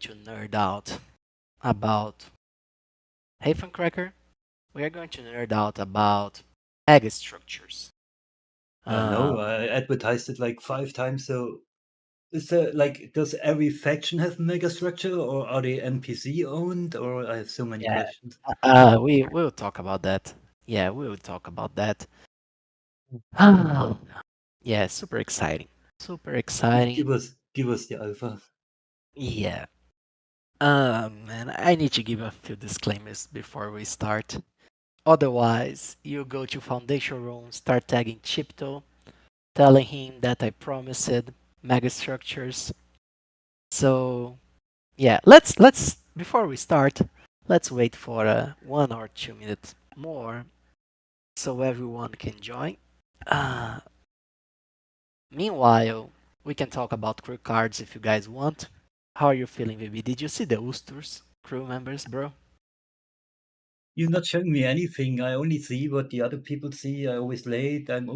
to nerd out about Hey Cracker. We are going to nerd out about megastructures. I know. Uh, I advertised it like 5 times. So is there like does every faction have megastructure, or are they NPC owned? Or I have so many yeah, questions. we will talk about that. Yeah, we will talk about that. Yeah, super exciting. Super exciting. Give us the alpha. Yeah. And I need to give a few disclaimers before we start. Otherwise, you go to Foundation Room, start tagging Chipto, telling him that I promised megastructures. So yeah, let's before we start, let's wait for 1 or 2 minutes more so everyone can join. Uh, Meanwhile, we can talk about crew cards if you guys want. How are you feeling, baby? Did you see the Oosters crew members, bro? You're not showing me anything. I only see what the other people see. I'm always late on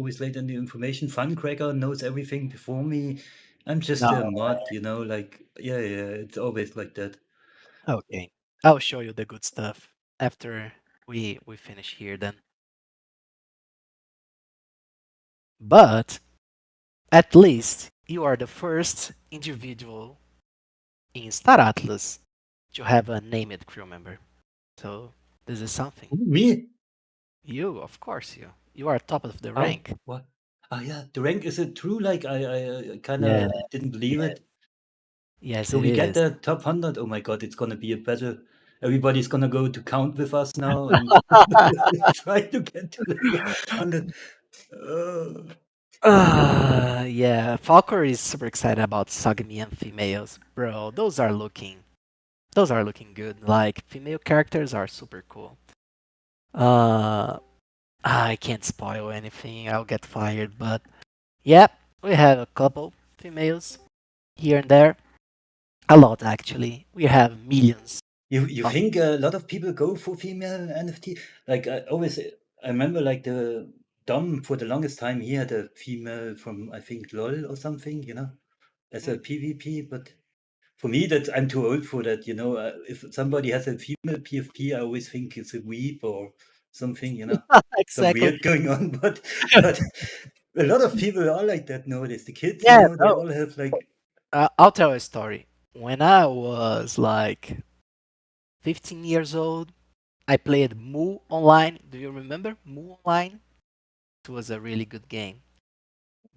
the information. Funcracker knows everything before me. I'm just No. a mod, like yeah, it's always like that. Okay. I'll show you the good stuff after we finish here then. But at least you are the first individual in Star Atlas to have a named crew member. So this is something. Who, me? You, of course, you are top of the How? rank. What? Ah, yeah. The rank, is it true? Like I kind Yeah, of didn't believe yeah. it. Yes, So it we get is. the top 100. Oh my God, it's gonna be a battle. Everybody's gonna go to count with us now and try to get to level 100. Uh, Yeah, Falcor is super excited about Sagamian females, bro. Those are looking good. Like female characters are super cool. Uh, I can't spoil anything. I'll get fired. But yeah, we have a couple females here and there. A lot actually. We have millions you of. think a lot of people go for female NFT? Like I remember like the Dom for the longest time he had a female from I think LOL or something, as a Mm. PvP. But for me, that I'm too old for that. If somebody has a female PFP, I always think it's a weep or something. Some Exactly. weird going on. But a lot of people are like that nowadays. The kids, Yeah, they no. all have like I'll tell a story. When I was like 15 years old, I played Mu Online. Do you remember Mu Online? It was a really good game.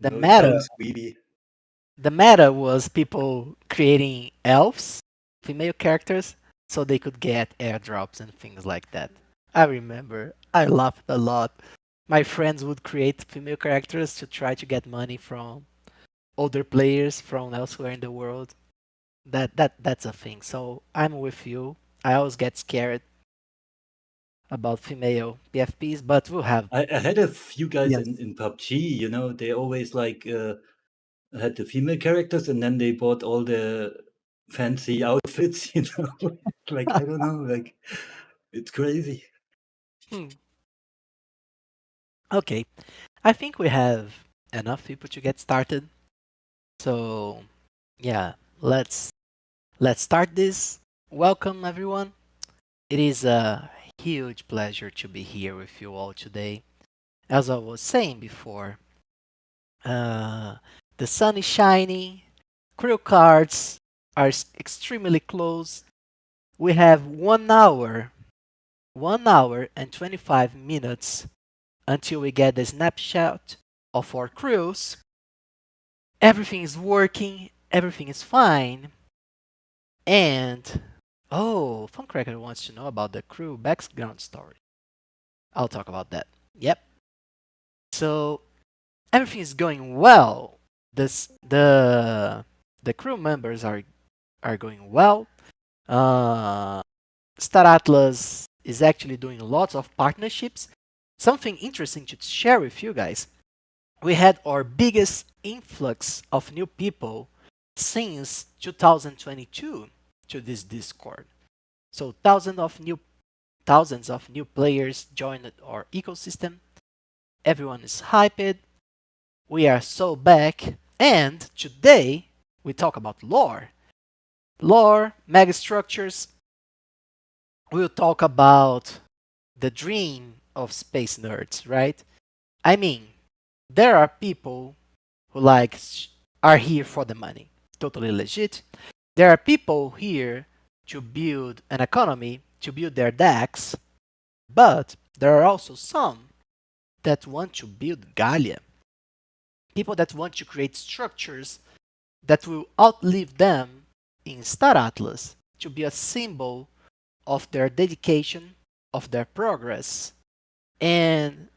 The it meta, sounds weeby. the meta was people creating elves, female characters, so they could get airdrops and things like that. I remember. I laughed a lot. My friends would create female characters to try to get money from older players from elsewhere in the world. That's a thing. So I'm with you. I always get scared about female PFPs, but we'll have I had a few guys millions. in PUBG, they always like had the female characters and then they bought all the fancy outfits, like I don't know, like it's crazy. Hmm. Okay, I think we have enough people to get started. So yeah, let's start this. Welcome everyone. It is a huge pleasure to be here with you all today. As I was saying before, uh, the sun is shining. Crew cards are extremely close. We have 1 hour and 25 minutes until we get the snapshot of our crews. Everything is working, everything is fine. And oh, Funkcracker wants to know about the crew background story. I'll talk about that. Yep. So everything is going well. This the crew members are going well. Uh, Star Atlas is actually doing lots of partnerships. Something interesting to share with you guys. We had our biggest influx of new people since 2022 to this Discord. So thousands of new players joined our ecosystem. Everyone is hyped. We are so back. And today we talk about lore. Lore, megastructures, we'll talk about the dream of space nerds, right? I mean, there are people who are here for the money. Totally legit. There are people here to build an economy, to build their decks, but there are also some that want to build Galia. People that want to create structures that will outlive them in Star Atlas to be a symbol of their dedication, of their progress. And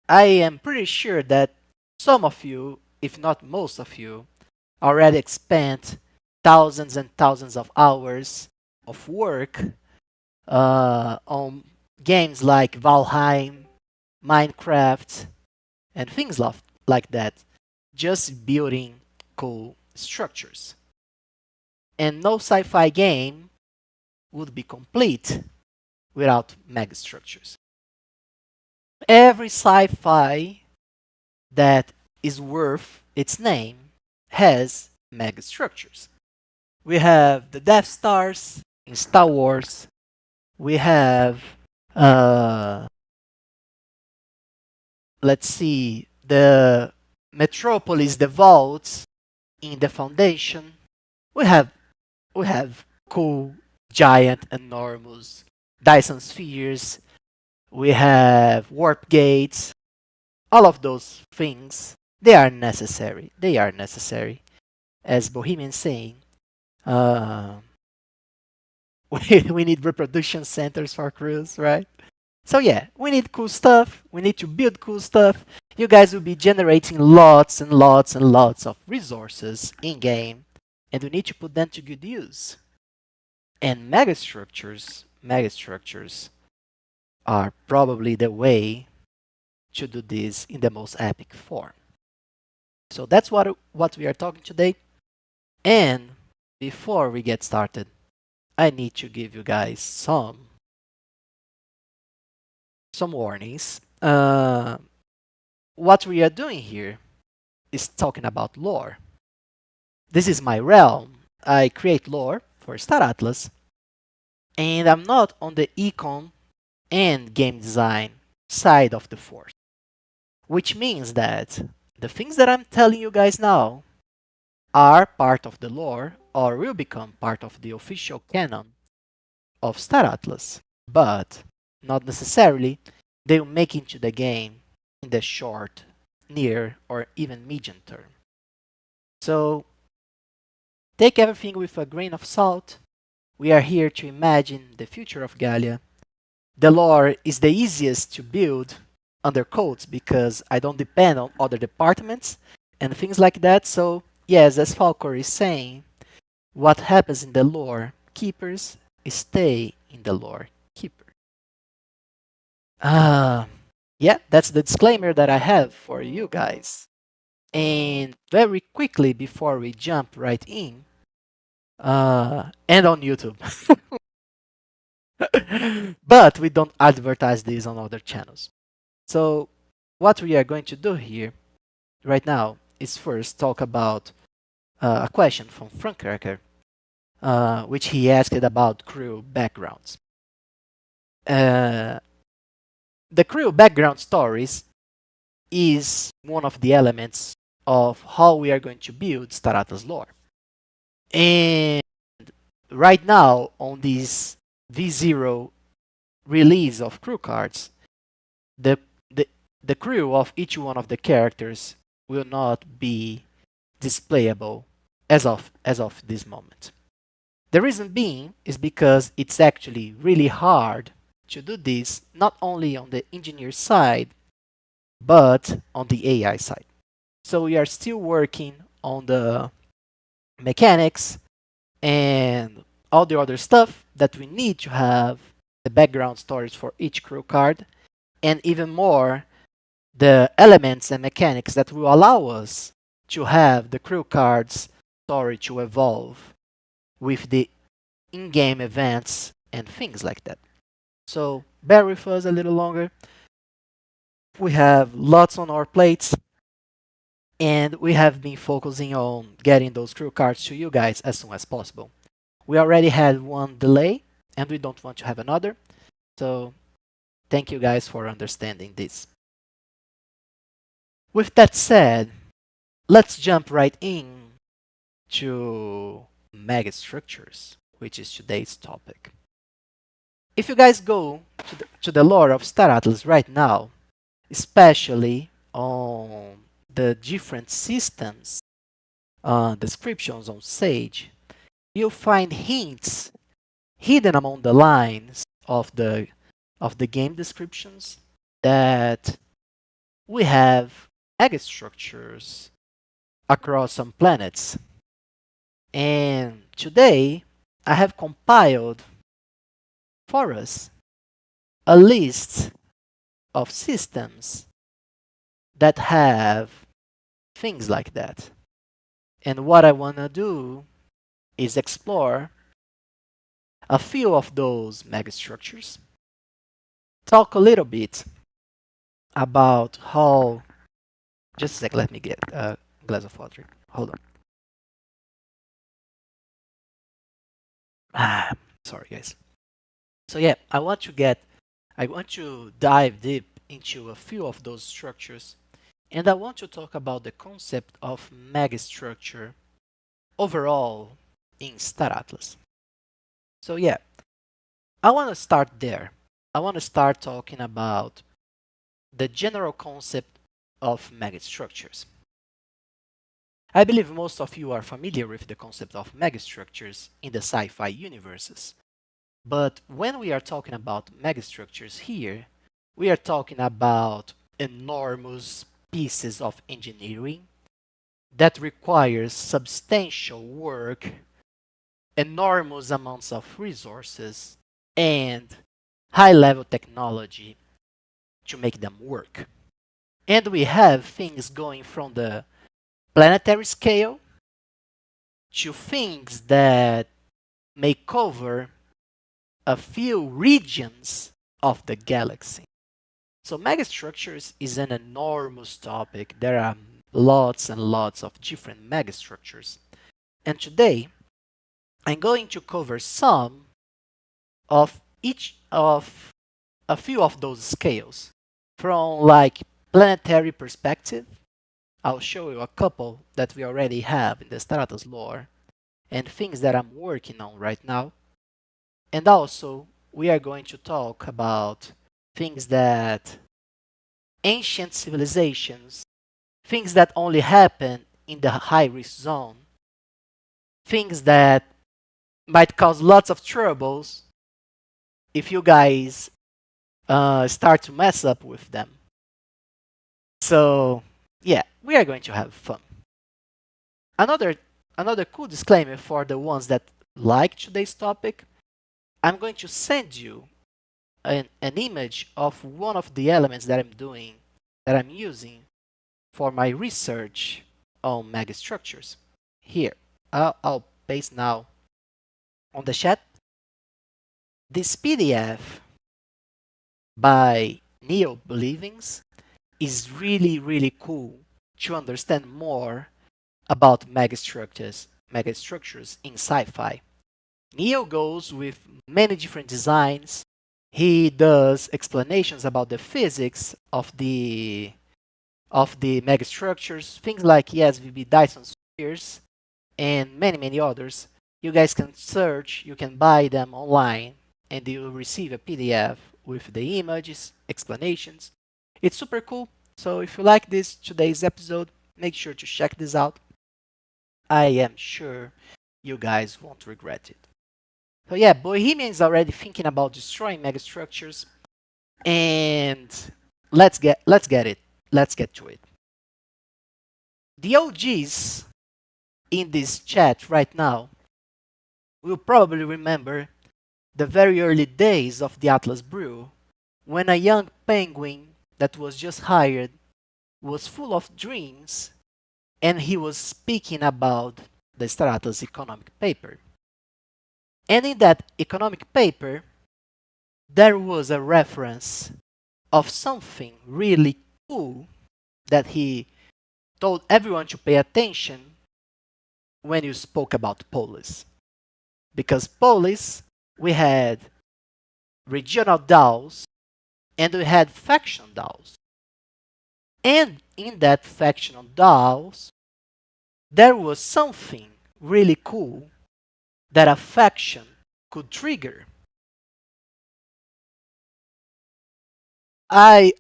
I am pretty sure that some of you, if not most of you, already spent thousands and thousands of hours of work on games like Valheim, Minecraft, and things like that, just building cool structures. And no sci fi game would be complete without megastructures. Every sci fi that is worth its name has megastructures. We have the Death Stars in Star Wars. We have, uh, let's see, the Metropolis, the vaults in the Foundation. We have we have cool, giant, enormous Dyson spheres. We have warp gates. All of those things, they are necessary. They are necessary. As Bohemian saying, uh, we need reproduction centers for crews, right? So yeah, we need cool stuff. We need to build cool stuff. You guys will be generating lots and lots and lots of resources in game, and we need to put them to good use. And megastructures are probably the way to do this in the most epic form. So that's what we are talking today. And before we get started, I need to give you guys some warnings. What we are doing here is talking about lore. This is my realm. I create lore for Star Atlas, and I'm not on the econ and game design side of the force, which means that the things that I'm telling you guys now are part of the lore or will become part of the official canon of Star Atlas, but not necessarily they will make into the game in the short, near, or even medium term. So take everything with a grain of salt. We are here to imagine the future of Galia. The lore is the easiest to build under codes because I don't depend on other departments and things like that. So, yes, as Falcor is saying, what happens in the lore keepers stay in the lore keeper. Uh, yeah, that's the disclaimer that I have for you guys. And very quickly before we jump right in, and on YouTube. But we don't advertise these on other channels. So what we are going to do here right now is first talk about a question from Frank Cracker, which he asked about crew backgrounds. Uh, the crew background stories is one of the elements of how we are going to build Starata's lore. And right now, on this V0 release of crew cards, the, the, the crew of each one of the characters will not be displayable as of this moment. The reason being is because it's actually really hard to do this not only on the engineer side but on the AI side. So we are still working on the mechanics and all the other stuff that we need to have the background stories for each crew card, and even more the elements and mechanics that will allow us to have the crew cards story to evolve with the in-game events and things like that. So bear with us a little longer. We have lots on our plates, and we have been focusing on getting those crew cards to you guys as soon as possible. We already had one delay and we don't want to have another. So thank you guys for understanding this. With that said, let's jump right in to megastructures, which is today's topic. If you guys go to the lore of Star Atlas right now, especially on the different systems descriptions on Sage, you'll find hints hidden among the lines of the game descriptions that we have megastructures across some planets. And today I have compiled for us a list of systems that have things like that. And what I want to do is explore a few of those megastructures, talk a little bit about how. Just a sec, let me get a glass of water. Hold on. Ah, sorry, guys. So yeah, I want to dive deep into a few of those structures, and I want to talk about the concept of megastructure overall in Star Atlas. So yeah, I want to start there. I want to start talking about the general concept of megastructures. I believe most of you are familiar with the concept of megastructures in the sci-fi universes. But when we are talking about megastructures here, we are talking about enormous pieces of engineering that requires substantial work, enormous amounts of resources, and high level technology to make them work. And we have things going from the planetary scale to things that may cover a few regions of the galaxy. So megastructures is an enormous topic. There are lots and lots of different megastructures. And today I'm going to cover some of each of a few of those scales. From like planetary perspective, I'll show you a couple that we already have in the Stratos lore and things that I'm working on right now. And also, we are going to talk about things that ancient civilizations, things that only happen in the high risk zone, things that might cause lots of troubles if you guys start to mess up with them. So, yeah, we are going to have fun. Another another cool disclaimer for the ones that like today's topic, I'm going to send you an image of one of the elements that I'm using for my research on megastructures. Here, I'll paste now on the chat. This PDF by Neo Believings is really cool to understand more about megastructures in sci-fi. Neo goes with many different designs. He does explanations about the physics of the megastructures, things like ESVB Dyson spheres, and many others. You guys can search, you can buy them online, and you will receive a PDF with the images, explanations. It's super cool. So if you like this today's episode, make sure to check this out. I am sure you guys won't regret it. So yeah, Bohemian is already thinking about destroying megastructures, and let's get it. Let's get to it. The OGs in this chat right now will probably remember the very early days of the Atlas Brew when a young penguin that was just hired was full of dreams and he was speaking about the Stratos economic paper. And in that economic paper, there was a reference of something really cool that he told everyone to pay attention when you spoke about polis. Because police, we had regional DAOs and we had faction DAOs. And in that faction DAOs, there was something really cool that a faction could trigger. I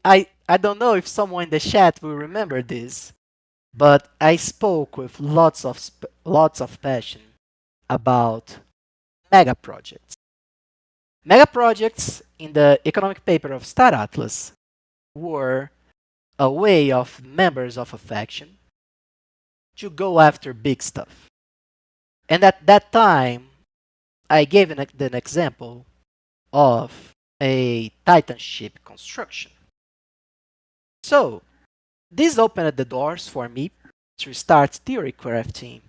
don't know if someone in the chat will remember this, but I spoke with lots of passion about mega projects. Mega projects in the economic paper of Star Atlas were a way of members of a faction to go after big stuff. And at that time, I gave an example of a Titan ship construction. So this opened the doors for me to start theory crafting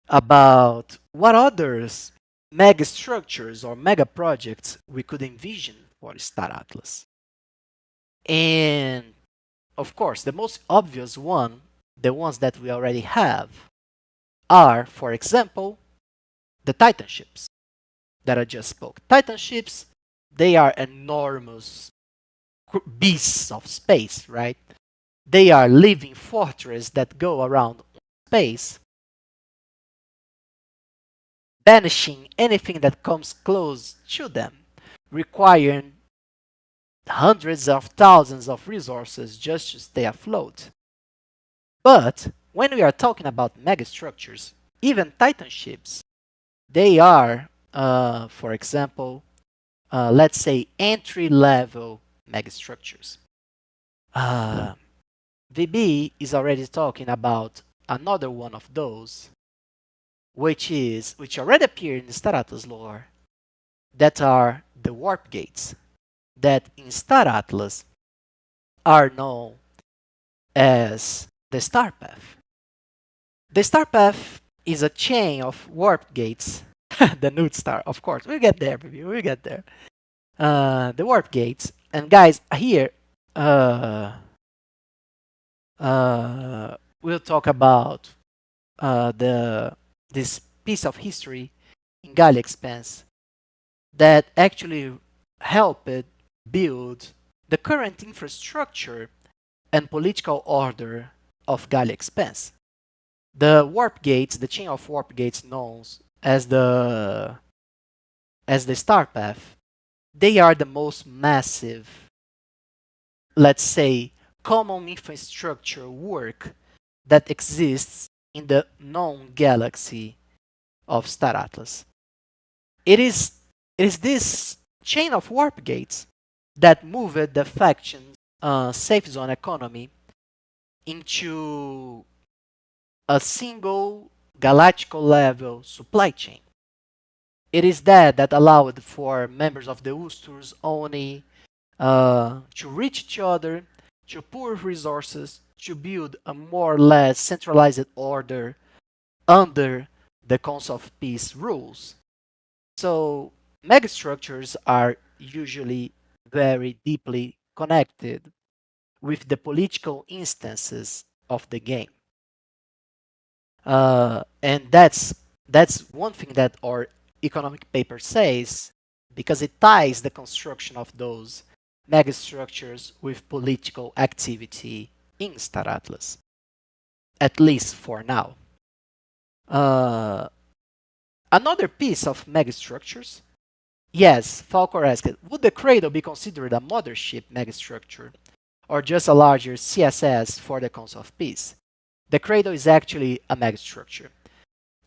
about what others mega structures or mega projects we could envision for Star Atlas. And of course, the most obvious one, the ones that we already have, are, for example, the Titan ships that I just spoke. Titan ships, they are enormous beasts of space, right? They are living fortresses that go around space, banishing anything that comes close to them, requiring hundreds of thousands of resources just to stay afloat. But when we are talking about megastructures, even Titan ships, they are, for example, let's say entry level megastructures. Uh, VB is already talking about another one of those, which already appear in the Star Atlas lore, that are the warp gates, that in Star Atlas are known as the Star Path. The Star Path is a chain of warp gates. The Nude Star, of course. We'll get there, baby. We'll get there. The warp gates. And guys, here, uh, we'll talk about this piece of history in Galia Expanse that actually helped build the current infrastructure and political order of Galia Expanse. The warp gates, the chain of warp gates known as the star path, they are the most massive, let's say, common infrastructure work that exists in the known galaxy of Star Atlas. It is it is this chain of warp gates that moved the faction's safe zone economy into a single galactical level supply chain. It is that allowed for members of the Usturs only to reach each other, to pool resources, to build a more or less centralized order under the Council of Peace rules. So megastructures are usually very deeply connected with the political instances of the game. And that's one thing that our economic paper says, because it ties the construction of those megastructures with political activity in Star Atlas, at least for now. Uh, Another piece of megastructures. Yes, Falcor asked, would the Cradle be considered a mothership megastructure or just a larger CSS for the Council of Peace? The Cradle is actually a megastructure.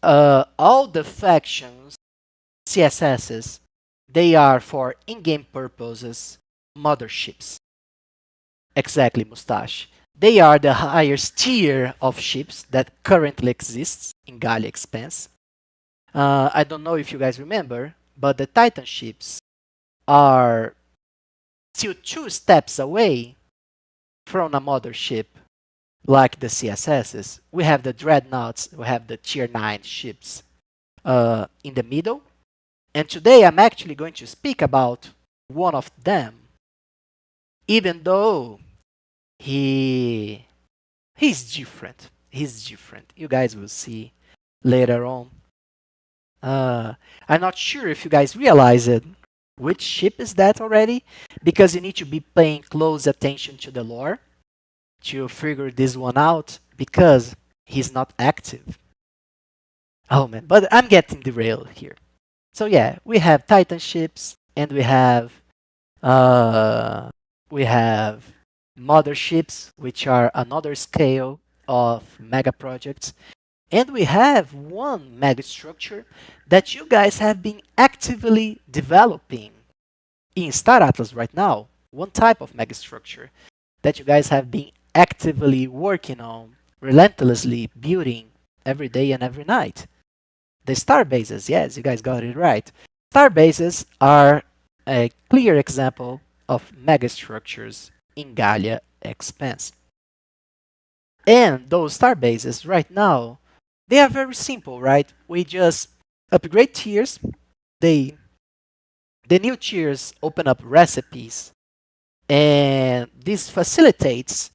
All the factions, CSSs, they are for in-game purposes motherships. Exactly, Mustache. They are the highest tier of ships that currently exists in Galia Expanse. I don't know if you guys remember, but the Titan ships are still 2 steps away from a mothership like the CSSs. We have the Dreadnoughts, we have the Tier 9 ships in the middle. And today I'm actually going to speak about one of them, even though he's different. He's different. You guys will see later on. Uh, I'm not sure if you guys realize it. Which ship is that already? Because you need to be paying close attention to the lore to figure this one out because he's not active. Oh man, but I'm getting derailed here. So yeah, we have Titan ships and uh we have motherships, which are another scale of mega projects. And we have one mega structure that you guys have been actively developing in Star Atlas right now. One type of mega structure that you guys have been actively working on, relentlessly building every day and every night. The star bases, yes, you guys got it right. Star bases are a clear example of megastructures in Gaia Expanse. And those star bases right now, they are very simple, right? We just upgrade tiers. They the new tiers open up recipes, and this facilitates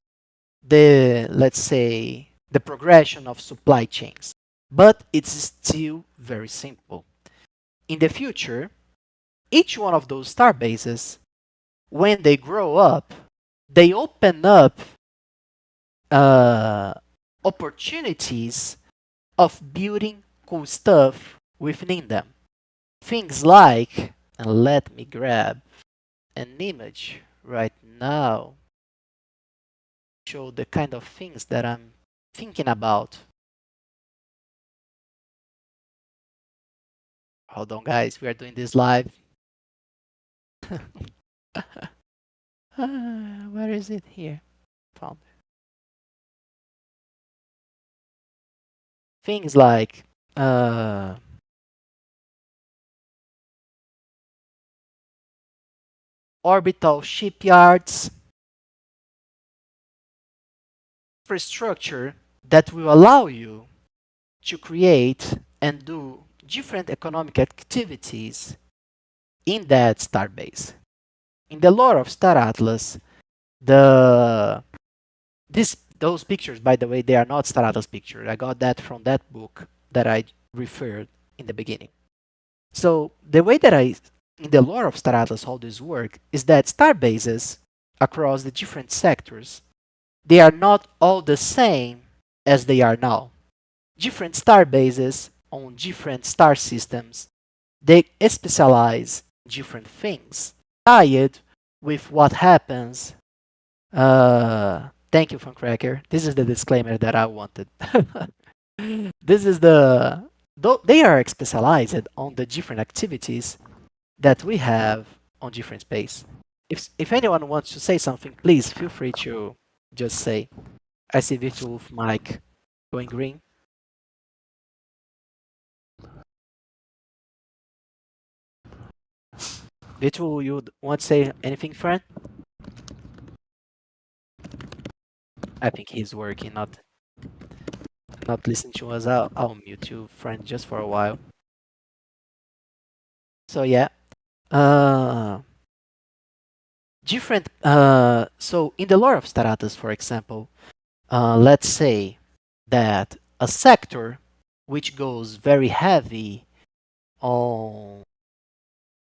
the, let's say, the progression of supply chains. But it's still very simple. In the future, each one of those star bases, when they grow up, they open up uh, opportunities of building cool stuff within them. Things like, and let me grab an image right now, show the kind of things that I'm thinking about. Hold on, guys, we are doing this live. Where is it here? Found things like uh, orbital shipyards, infrastructure that will allow you to create and do different economic activities in that starbase. In the lore of Star Atlas, the this those pictures, by the way, they are not Star Atlas pictures. I got that from that book that I referred in the beginning. So the way that I, in the lore of Star Atlas, how this work is that star bases across the different sectors, they are not all the same as they are now. Different star bases on different star systems, they specialize in different things, tied with what happens. Thank you, Cracker. This is the disclaimer that I wanted. This is the though they are specialized on the different activities that we have on different space. If anyone wants to say something, please feel free to just say. I see Virtual Wolf Mike going green. Virtual, you want to say anything, friend? I think he's working, not listening to us. I'll mute you, friend, just for a while. So yeah, uh, different. So in the lore of Staratas, for example, let's say that a sector which goes very heavy on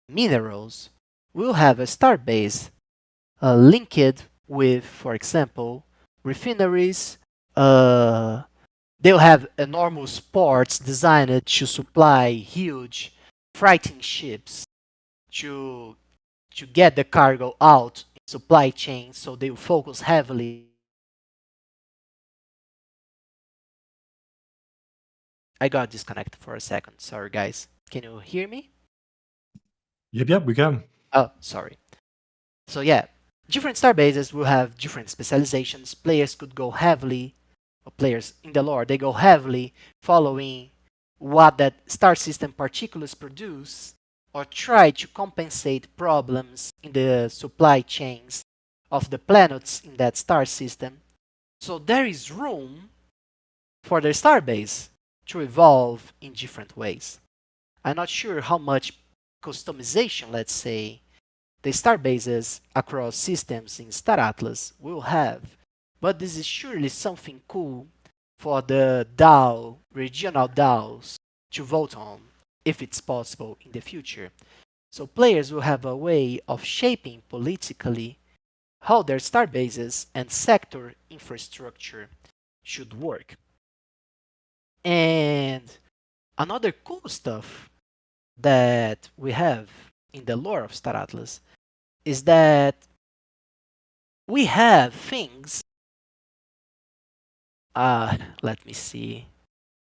minerals will have a start base linked with, for example, refineries. Uh, they'll have enormous ports designed to supply huge freighting ships to to get the cargo out in supply chain. So they will focus heavily. I got disconnected for a second. Sorry, guys. Can you hear me? Yep, yep, we can. Oh, sorry. So yeah, different star bases will have different specializations. Players could go heavily, or players in the lore, they go heavily following what that star system particulars produce, or try to compensate problems in the supply chains of the planets in that star system. So there is room for the starbase to evolve in different ways. I'm not sure how much customization, let's say, the starbases across systems in Star Atlas will have, but this is surely something cool for the DAO, regional DAOs, to vote on. if it's possible in the future. So players will have a way of shaping politically how their star bases and sector infrastructure should work. And another cool stuff that we have in the lore of Star Atlas is that we have things. Let me see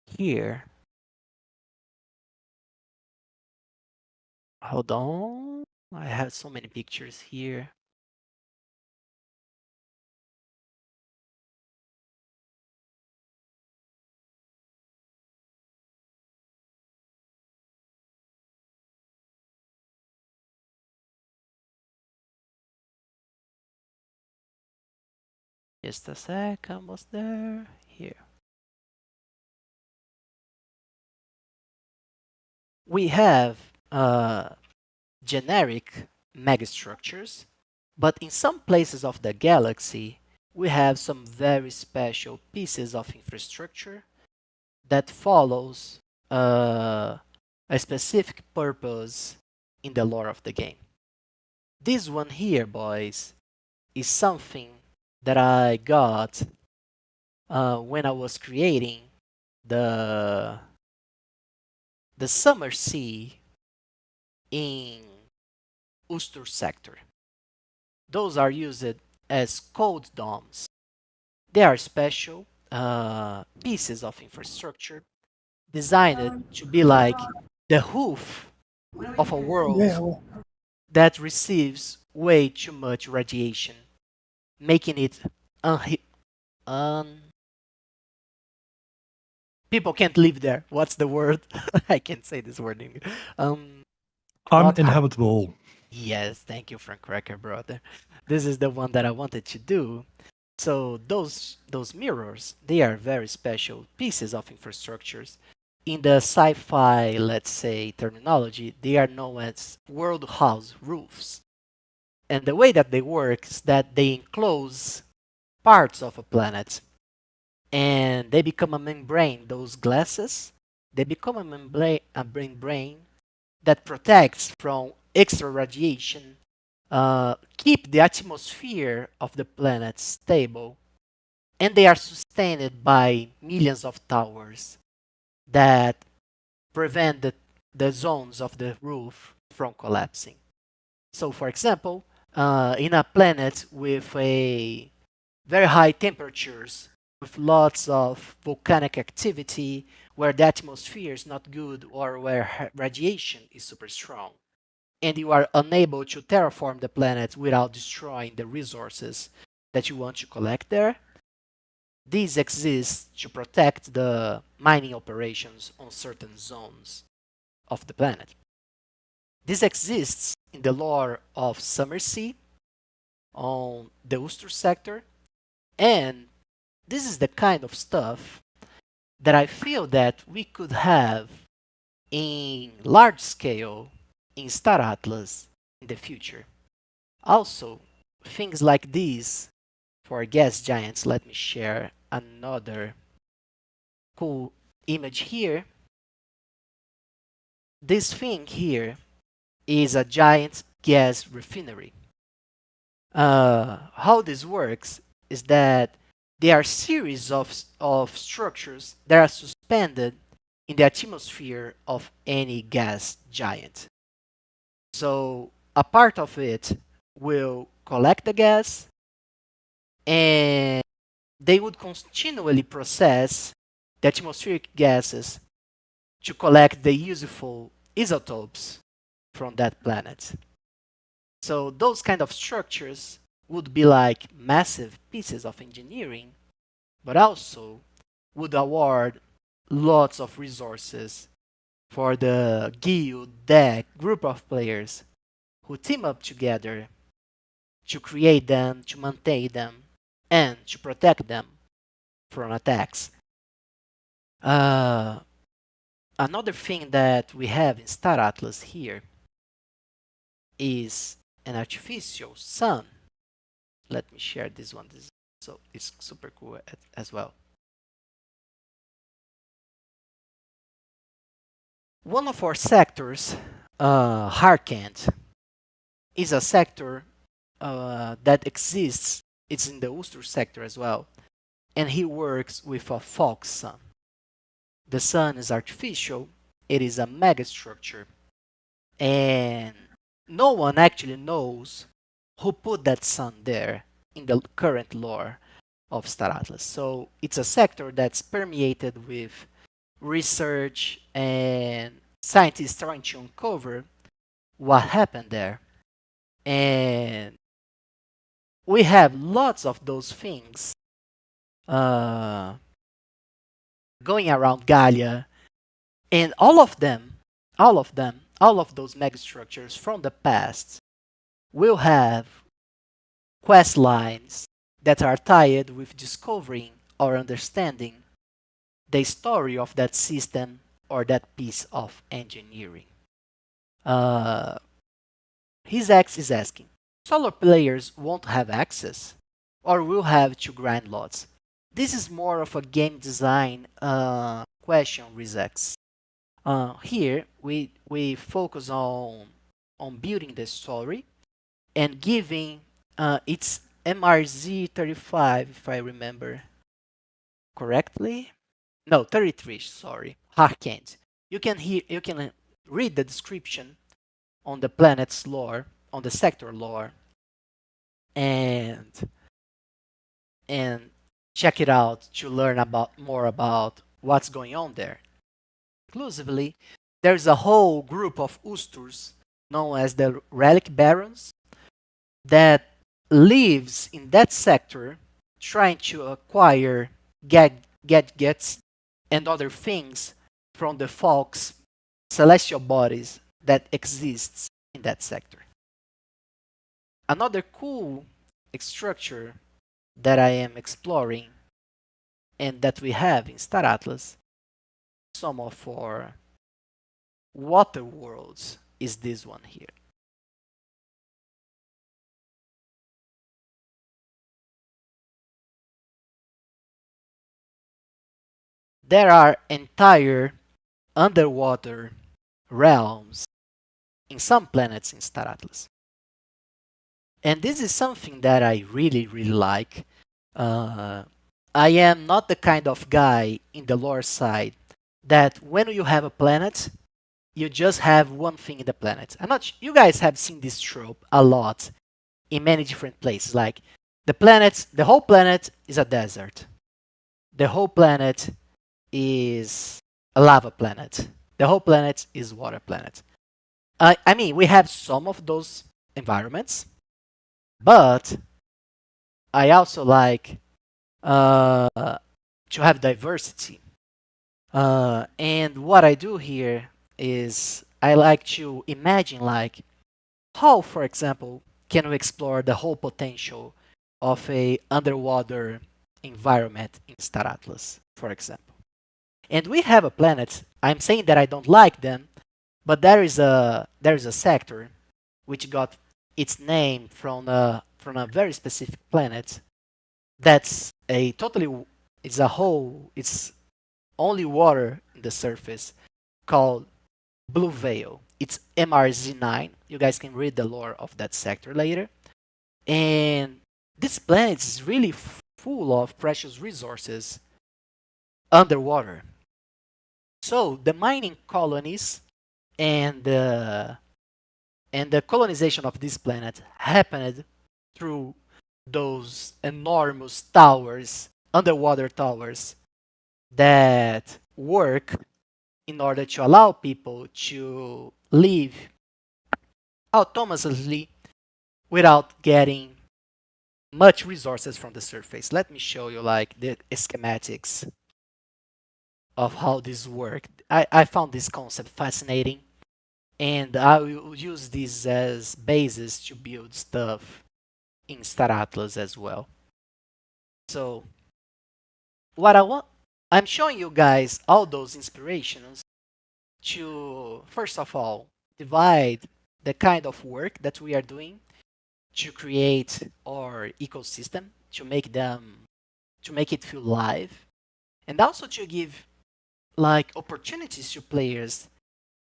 here. Hold on. I have so many pictures here. Just a sec, almost there. Here. We have generic megastructures, but in some places of the galaxy, we have some very special pieces of infrastructure that follows a specific purpose in the lore of the game. This one here, boys, is something that I got when I was creating the the summer sea in Ustur sector. Those are used as cold domes. They are special pieces of infrastructure designed to be like the hoof of a world Yeah, that receives way too much radiation, making it un- un- people can't live there. What's the word? I can't say this word. Um, not uninhabitable. Yes, thank you, Frank Cracker, brother. This is the one that I wanted to do. So those mirrors, they are very special pieces of infrastructures. In the sci-fi, let's say, terminology, they are known as world house roofs. And the way that they work is that they enclose parts of a planet and they become a membrane, those glasses, they become a membrane that protects from extra radiation, keep the atmosphere of the planet stable, and they are sustained by millions of towers that prevent the zones of the roof from collapsing. So, for example, in a planet with a very high temperatures, with lots of volcanic activity, where the atmosphere is not good or where radiation is super strong, and you are unable to terraform the planet without destroying the resources that you want to collect there, these exist to protect the mining operations on certain zones of the planet. This exists in the lore of Summersea on the Ulster sector, and this is the kind of stuff that I feel that we could have in large scale in Star Atlas in the future. Also, things like these for gas giants, let me share another cool image here. This thing here is a giant gas refinery. How this works is that there are series of structures that are suspended in the atmosphere of any gas giant. So a part of it will collect the gas and they would continually process the atmospheric gases to collect the useful isotopes from that planet. So those kind of structures would be like massive pieces of engineering, but also would award lots of resources for the guild deck group of players who team up together to create them, to maintain them, and to protect them from attacks. Uh, Another thing that we have in Star Atlas here is an artificial sun. Let me share this one. So it's super cool as well. One of our sectors, Harkand, is a sector that exists. It's in the Ulster sector as well, and he works with a false sun. The sun is artificial. It is a megastructure, and no one actually knows who put that sun there in the current lore of Star Atlas. So it's a sector that's permeated with research and scientists trying to uncover what happened there. And we have lots of those things uh, going around Gaia, and all of those megastructures from the past will have quest lines that are tied with discovering or understanding the story of that system or that piece of engineering. Uh, his ex is asking, solo players won't have access or will have to grind lots? This is more of a game design question, Rizex. Here we focus on building the story and giving its MRZ 35, if I remember correctly. No, 33. Sorry, Harkand. You can read the description on the planet's lore, on the sector lore, and and check it out to learn about more about what's going on there. Exclusively, there's a whole group of Usturs known as the Relic Barons that lives in that sector trying to acquire gadgets and other things from the folks celestial bodies that exists in that sector. Another cool structure that I am exploring and that we have in Star Atlas, some of our water worlds, is this one here. There are entire underwater realms in some planets in Star Atlas. And this is something that I really, really like. Uh, I am not the kind of guy in the lore side that when you have a planet, you just have one thing in the planet. I'm not. You guys have seen this trope a lot in many different places. Like the whole planet is a desert. The whole planet is a lava planet. The whole planet is water planet. I mean, we have some of those environments, but I also like to have diversity. And what I do here is I like to imagine like how, for example, can we explore the whole potential of a underwater environment in Star Atlas, for example. And we have a planet. I'm saying that I don't like them, but there is a sector which got its name from a very specific planet. That's a totally it's a whole it's only water in the surface called Blue Veil. It's MRZ9. You guys can read the lore of that sector later. And this planet is really full of precious resources underwater. So the mining colonies and the colonization of this planet happened through those enormous towers, underwater towers that work in order to allow people to live autonomously without getting much resources from the surface. Let me show you like the schematics of how this worked. I found this concept fascinating and I will use this as basis to build stuff in Star Atlas as well. So what I'm showing you guys all those inspirations to first of all divide the kind of work that we are doing to create our ecosystem to make it feel live and also to give like opportunities to players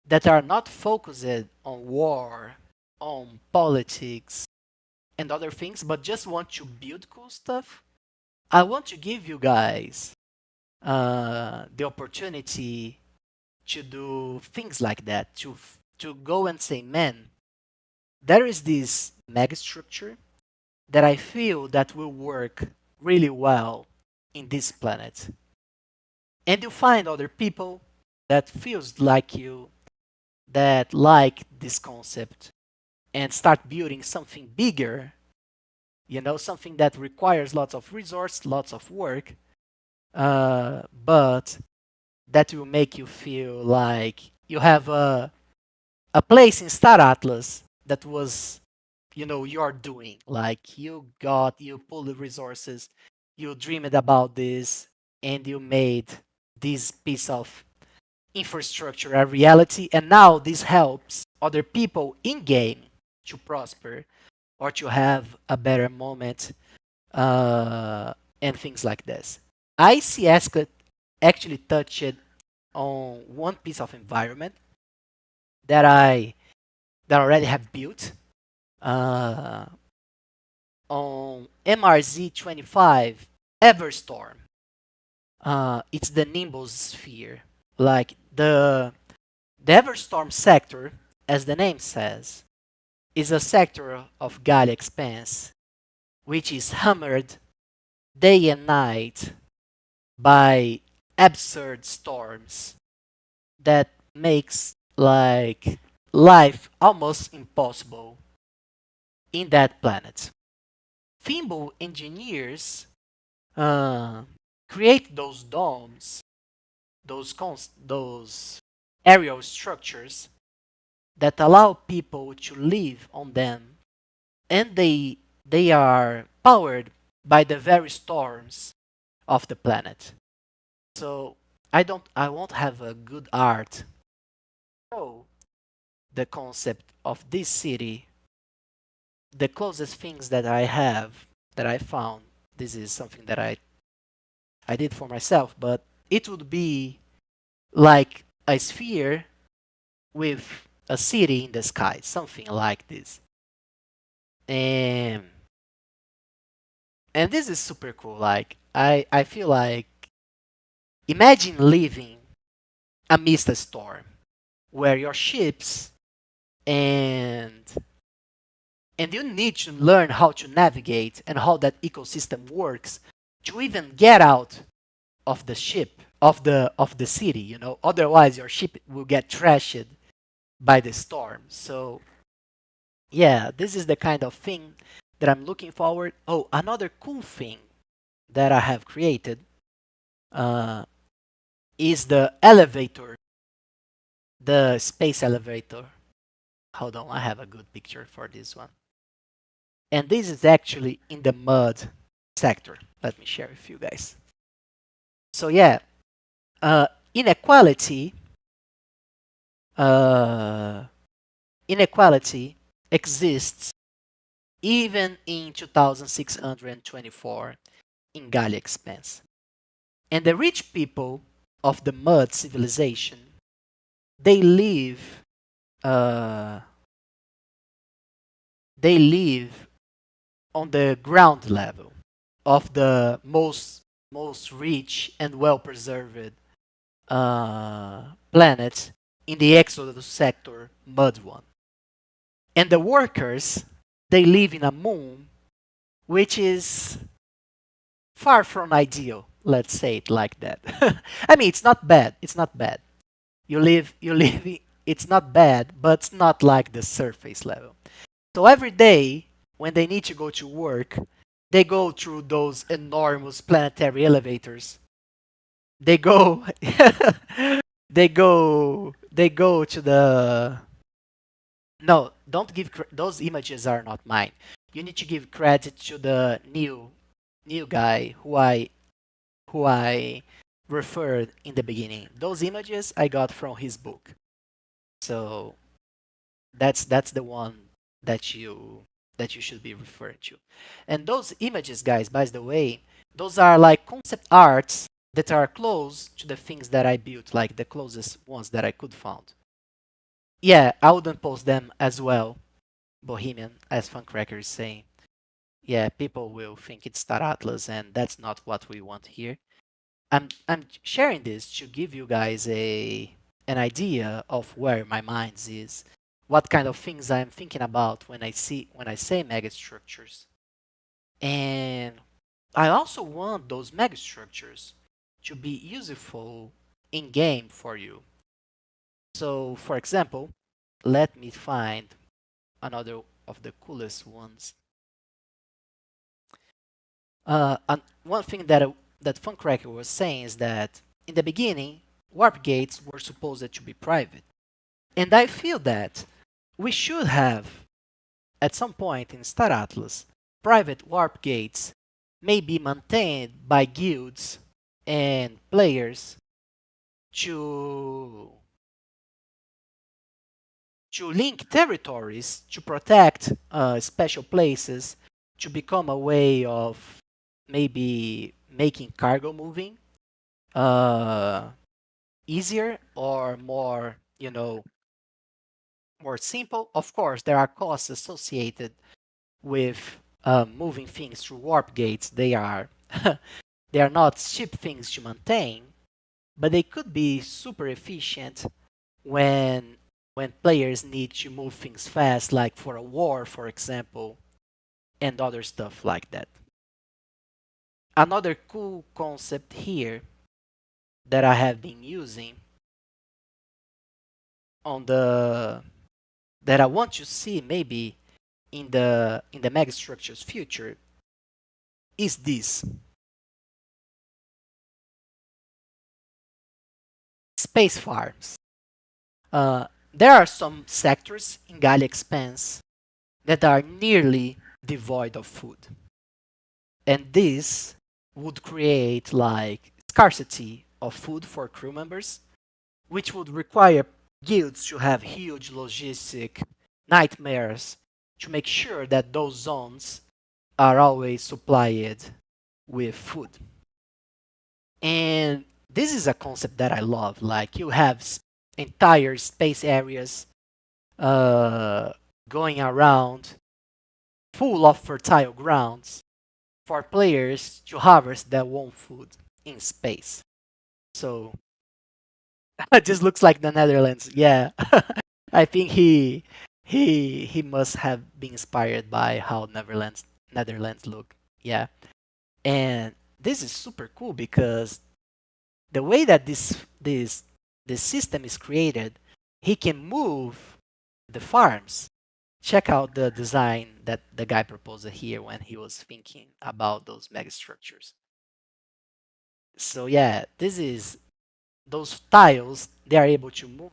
that are not focused on war, on politics, and other things, but just want to build cool stuff, I want to give you guys the opportunity to do things like that, to go and say, man, there is this megastructure that I feel that will work really well in this planet. And you find other people that feels like you, that like this concept, and start building something bigger, something that requires lots of resource, lots of work, but that will make you feel like you have a place in Star Atlas that was, you're doing. Like you pull the resources, you dreamed about this, and you made this piece of infrastructure a reality. And now this helps other people in game to prosper or to have a better moment, uh, and things like this. ICS could actually touch it on one piece of environment that I that I already have built uh, on MRZ 25 Everstorm. It's the Nimbus sphere. Like the Everstorm sector, as the name says, is a sector of Gaia expanse which is hammered day and night by absurd storms that makes like life almost impossible in that planet. Thimble engineers uh, create those domes, those aerial structures that allow people to live on them, and they are powered by the very storms of the planet. So I won't have a good art show the concept of this city. The closest things that I have that I found, this is something that I did for myself, but it would be like a sphere with a city in the sky, something like this. And and this is super cool. Like I feel like imagine living amidst a storm where your ships and and you need to learn how to navigate and how that ecosystem works to even get out of the ship of the city, otherwise your ship will get trashed by the storm. So yeah, this is the kind of thing that I'm looking forward. Oh, another cool thing that I have created uh, is the elevator, the space elevator. Hold on, I have a good picture for this one. And this is actually in the mud sector. Let me share with you guys. So yeah, uh, inequality, uh, inequality exists even in 2624 in Galia Expanse. And the rich people of the mud civilization, they live, uh, they live on the ground level of the most rich and well preserved planet in the Exodus sector, Mud One. And the workers, they live in a moon which is far from ideal. Let's say it like that. I mean, it's not bad. It's not bad. You live. It's not bad, but it's not like the surface level. So every day when they need to go to work, they go through those enormous planetary elevators. They go, they go to the. No, don't give those images are not mine. You need to give credit to the new guy who I referred in the beginning. Those images I got from his book. So that's the one that you should be referring to. And those images, guys, by the way, those are like concept arts that are close to the things that I built, like the closest ones that I could found. Yeah, I wouldn't post them as well. Bohemian, as Funcracker is saying. Yeah, people will think it's Star Atlas, and that's not what we want here. I'm sharing this to give you guys an idea of where my mind is, what kind of things I'm thinking about when I say megastructures. And I also want those megastructures to be useful in game for you. So, for example, let me find another of the coolest ones. And one thing that Funcracker was saying is that in the beginning, warp gates were supposed to be private, and I feel that we should have, at some point in Star Atlas, private warp gates may be maintained by guilds and players to to link territories, to protect special places, to become a way of maybe making cargo moving uh, easier or more, more simple. Of course, there are costs associated with moving things through warp gates. They are they are not cheap things to maintain, but they could be super efficient when players need to move things fast, like for a war, for example, and other stuff like that. Another cool concept here that I have been using on the that I want to see maybe in the megastructure's future is this space farms. There are some sectors in Galia Expanse that are nearly devoid of food, and this would create like scarcity of food for crew members, which would require guilds to have huge logistic nightmares to make sure that those zones are always supplied with food. And this is a concept that I love. Like you have entire space areas uh, going around full of fertile grounds for players to harvest their own food in space. So it just looks like the Netherlands. Yeah, I think he must have been inspired by how Netherlands look. Yeah, and this is super cool because the way that this system is created, he can move the farms. Check out the design that the guy proposed here when he was thinking about those megastructures. So yeah, this is those tiles they are able to move.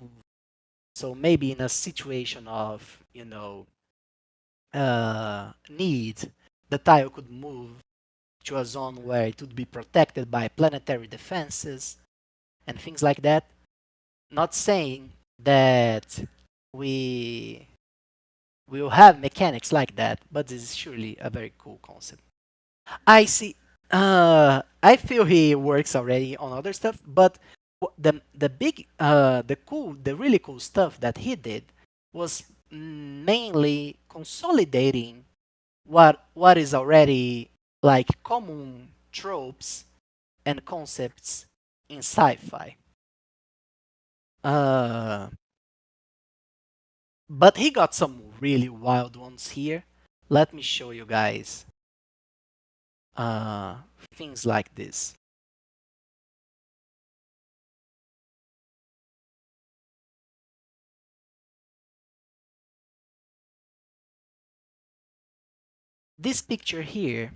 So maybe in a situation of need, the tile could move to a zone where it would be protected by planetary defenses and things like that. Not saying that we will have mechanics like that, but this is surely a very cool concept. I see. I feel he works already on other stuff, but the really cool stuff that he did was mainly consolidating what is already like common tropes and concepts in sci-fi. Uh, but he got some really wild ones here. Let me show you guys uh, things like this. This picture here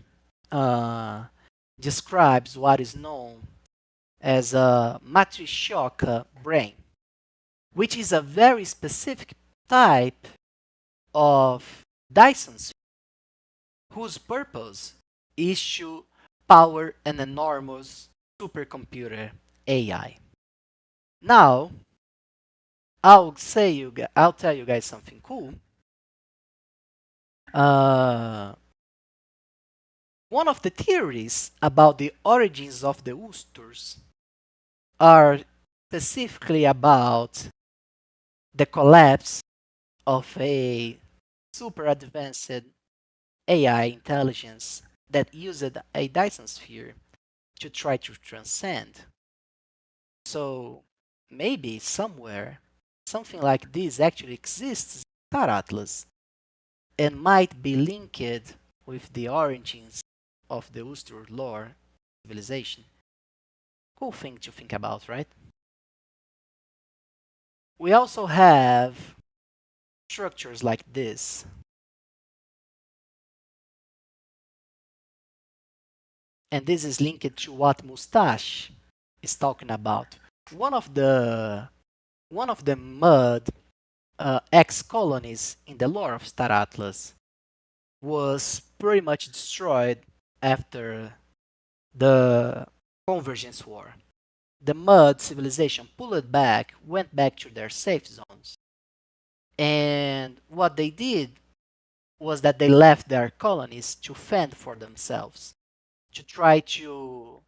uh, describes what is known as a matryoshka brain, which is a very specific type of Dyson sphere whose purpose is to power an enormous supercomputer AI. Now, I'll tell you guys something cool. Uh, One of the theories about the origins of the Usturs are specifically about the collapse of a super advanced AI intelligence that used a Dyson sphere to try to transcend. So maybe somewhere something like this actually exists in Star Atlas and might be linked with the origins of the Ustur lore civilization. Cool thing to think about, right? We also have structures like this. And this is linked to what Mustache is talking about. One of the one of the mud ex-colonies in the lore of Star Atlas was pretty much destroyed after the Convergence War. The mud civilization pulled back, went back to their safe zones, and what they did was that they left their colonies to fend for themselves, to try to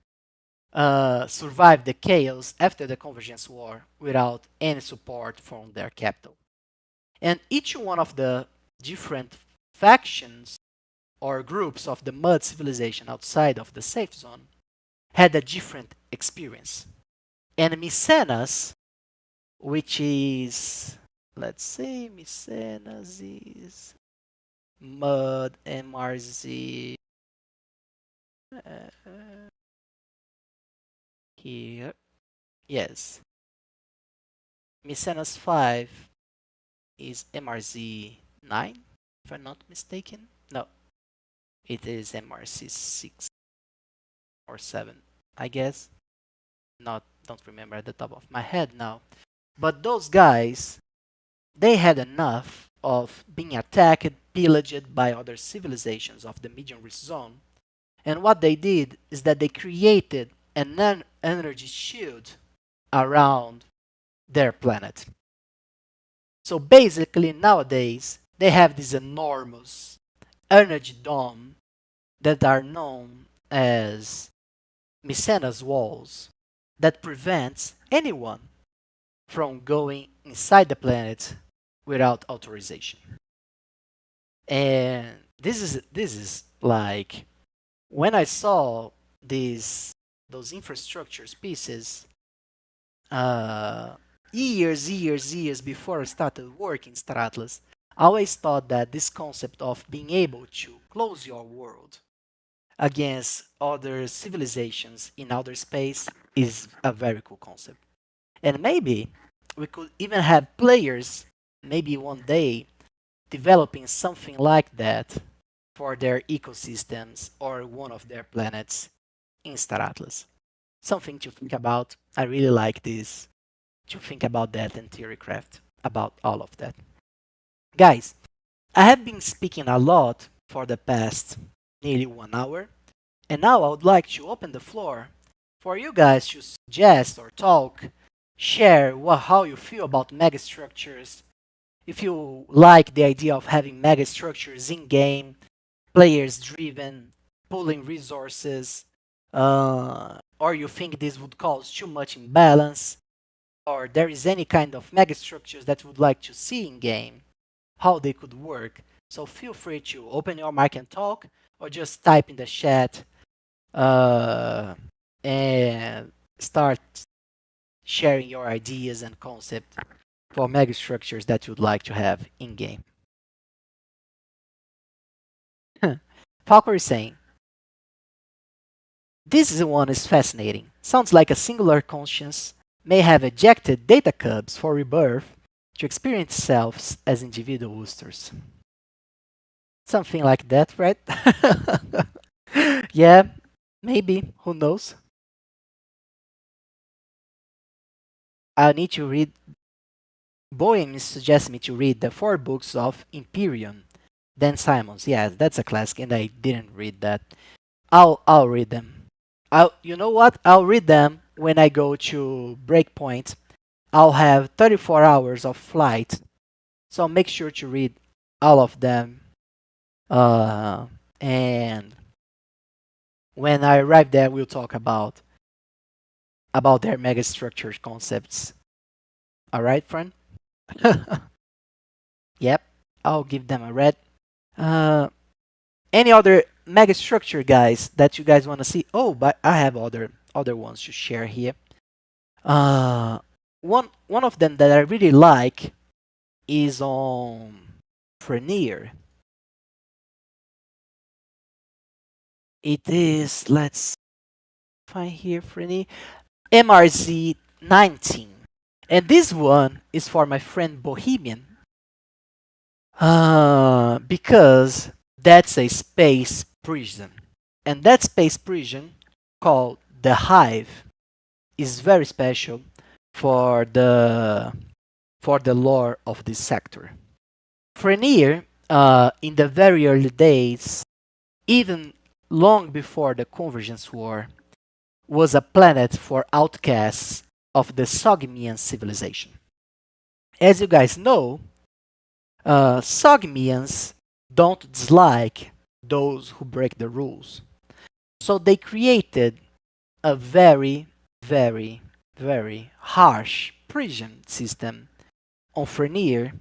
survive the chaos after the Convergence War without any support from their capital. And each one of the different factions or groups of the mud civilization outside of the safe zone had a different experience. And Mycenae, which is, let's say, Mycenae is mud MRZ here. Yes, Mycenae 5 is MRZ 9, if I'm not mistaken. No, it is MRC 6 or 7, I guess. Not, don't remember at the top of my head now. But those guys, they had enough of being attacked, pillaged by other civilizations of the medium risk zone. And what they did is that they created an energy shield around their planet. So basically, nowadays, they have this enormous energy dome that are known as Mycenae's walls that prevents anyone from going inside the planet without authorization. And this is like when I saw these those infrastructures pieces uh, years before I started working Star Atlas, I always thought that this concept of being able to close your world against other civilizations in outer space is a very cool concept. And maybe we could even have players, maybe one day, developing something like that for their ecosystems or one of their planets in Star Atlas. Something to think about. I really like this, to think about that and theorycraft about all of that. Guys, I have been speaking a lot for the past nearly 1 hour, and now I would like to open the floor for you guys to suggest or talk, share how you feel about megastructures, if you like the idea of having megastructures in game, players driven, pooling resources, or you think this would cause too much imbalance, or there is any kind of megastructures that you would like to see in game, how they could work. So feel free to open your mic and talk, or just type in the chat uh, and start sharing your ideas and concepts for megastructures that you'd like to have in game. Falcor is saying, this one is fascinating. Sounds like a singular conscience may have ejected data cubes for rebirth to experience selves as individual boosters. Something like that, right? Yeah, maybe. Who knows? I need to read. Boehm suggests me to read the 4 books of Imperium. Dan Simons. Yes, that's a classic, and I didn't read that. I'll read them. You know what? I'll read them when I go to Breakpoint. I'll have 34 hours of flight, so make sure to read all of them. And when I arrive there, we'll talk about their megastructure concepts. All right, friend. Yep, I'll give them a red. Uh, any other mega structure, guys, that you guys want to see? Oh, but I have other ones to share here. Uh, one of them that I really like is on Frenier. It is, let's find here Frenier, MRZ 19. And this one is for my friend Bohemian. Because that's a space prison. And that space prison, called the Hive, is very special for the lore of this sector. Frenier, in the very early days, even long before the Convergence War, was a planet for outcasts of the Sogmian civilization. As you guys know, Sogmians don't dislike those who break the rules. So they created a very, very, very harsh prison system on Frenier.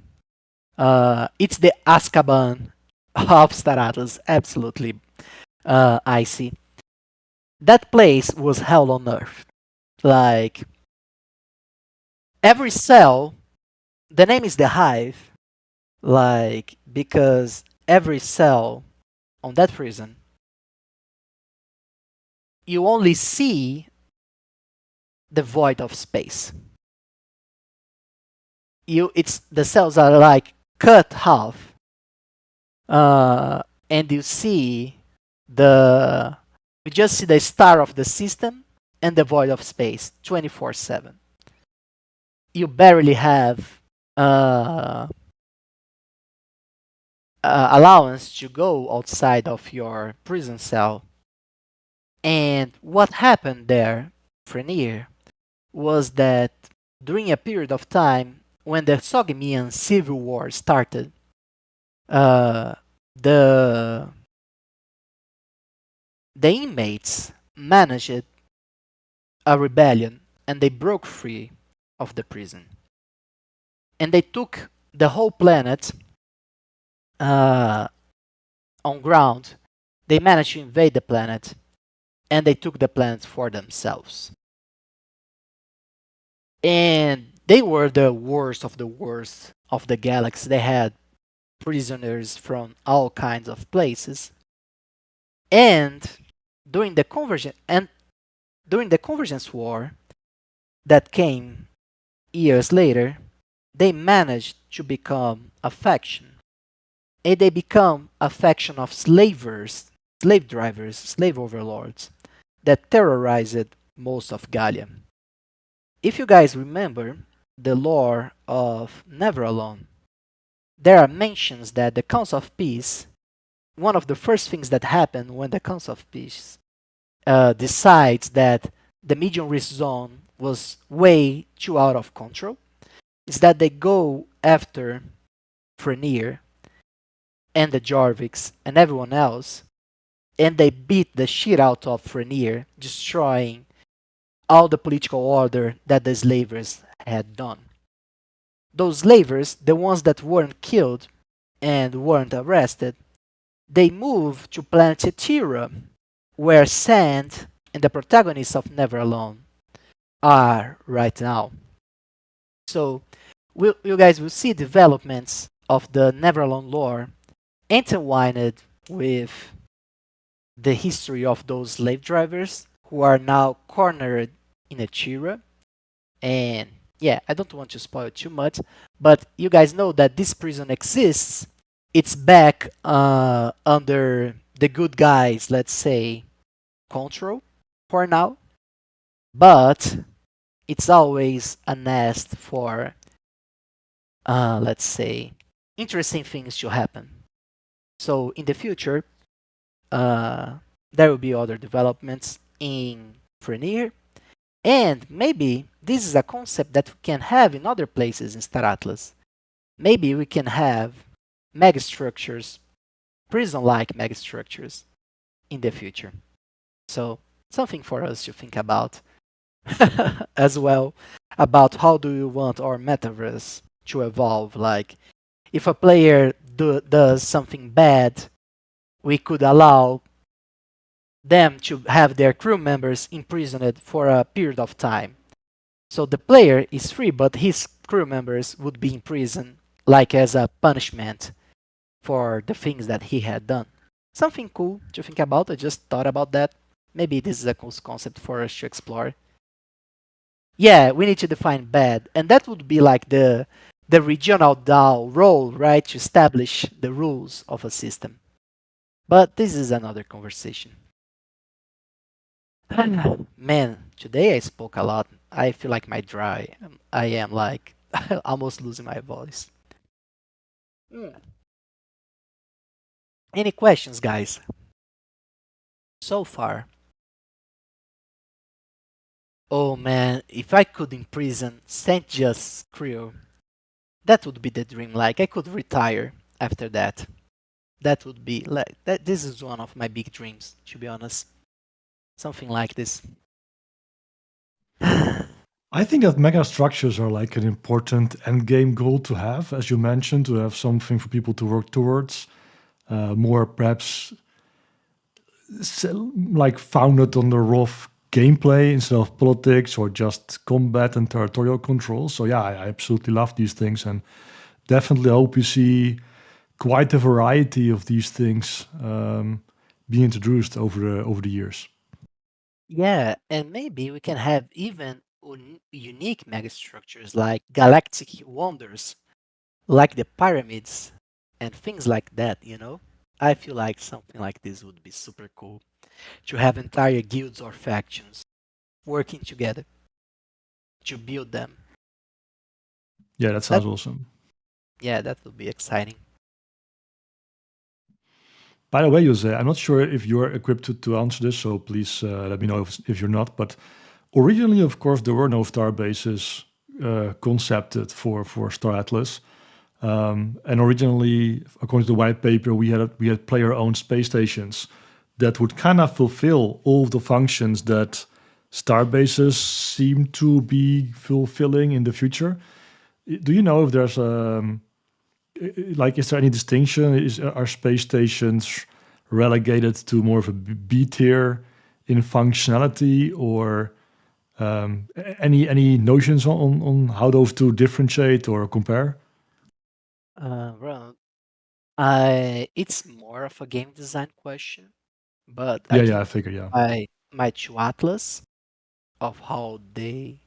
It's the Azkaban of Staratas, absolutely icy. That place was hell on earth. Like, every cell, the name is the Hive, like, because every cell on that prison, you only see the void of space. It's the cells are like cut half, and the you just see the star of the system and the void of space 24/7. You barely have uh, allowance to go outside of your prison cell. And what happened there, Frenier, was that during a period of time when the Sogmian civil war started, uh, the the inmates managed a rebellion and they broke free of the prison. And they took the whole planet uh, on ground. They managed to invade the planet and they took the planet for themselves. And they were the worst of the galaxy. They had prisoners from all kinds of places. And during the convergence war that came years later, they managed to become a faction. And they become a faction of slavers, slave drivers, slave overlords that terrorized most of Gallia. If you guys remember the lore of Never Alone, there are mentions that the Council of Peace, one of the first things that happen when the Council of Peace decides that the medium risk zone was way too out of control, is that they go after Frenier and the Jarviks and everyone else, and they beat the shit out of Frenier, destroying all the political order that the slavers had done. Those slavers, the ones that weren't killed and weren't arrested, they moved to planet Etira, where Sand and the protagonists of Never Alone are right now. So you guys will see developments of the Never Alone lore intertwined with the history of those slave drivers who are now cornered in Etira. And yeah, I don't want to spoil too much, but you guys know that this prison exists. It's back under the good guys, let's say, control for now, but it's always a nest for, let's say, interesting things to happen. So in the future, uh, there will be other developments in Frenier, and maybe this is a concept that we can have in other places in Star Atlas. Maybe we can have megastructures, prison-like megastructures in the future. So something for us to think about as well, about how do you want our metaverse to evolve. Like if a player does something bad, we could allow them to have their crew members imprisoned for a period of time. So the player is free, but his crew members would be in prison, like as a punishment for the things that he had done. Something cool to think about. I just thought about that. Maybe this is a cool concept for us to explore. Yeah, we need to define bad, and that would be like the regional DAO role, right, to establish the rules of a system. But this is another conversation. Man, today I spoke a lot. I feel like my dry. I am like almost losing my voice. Mm. Any questions, guys? So far. Oh man, if I could imprison Saint Just's crew, that would be the dream. Like I could retire after that. That would be like that. This is one of my big dreams, to be honest. Something like this. I think that megastructures are like an important end game goal to have, as you mentioned, to have something for people to work towards. More perhaps like founded on the rough gameplay instead of politics or just combat and territorial control. So yeah, I absolutely love these things and definitely hope you see quite a variety of these things being introduced over the years. Yeah, and maybe we can have even unique megastructures like galactic wonders, like the pyramids and things like that, you know? I feel like something like this would be super cool to have entire guilds or factions working together to build them. Yeah, that That sounds awesome. yeah, that would be exciting. By the way, Jose, I'm not sure if you're equipped to answer this, so please let me know if you're not. But originally, of course, there were no star bases concepted for Star Atlas. And originally, according to the white paper, we had player-owned space stations that would kind of fulfill all of the functions that star bases seem to be fulfilling in the future. Do you know if there's like is there any distinction? Are space stations relegated to more of a B tier in functionality, or any notions on how those two differentiate or compare? Well, I it's more of a game design question, but I Yeah, can yeah, I figure, yeah. my two atlas of how they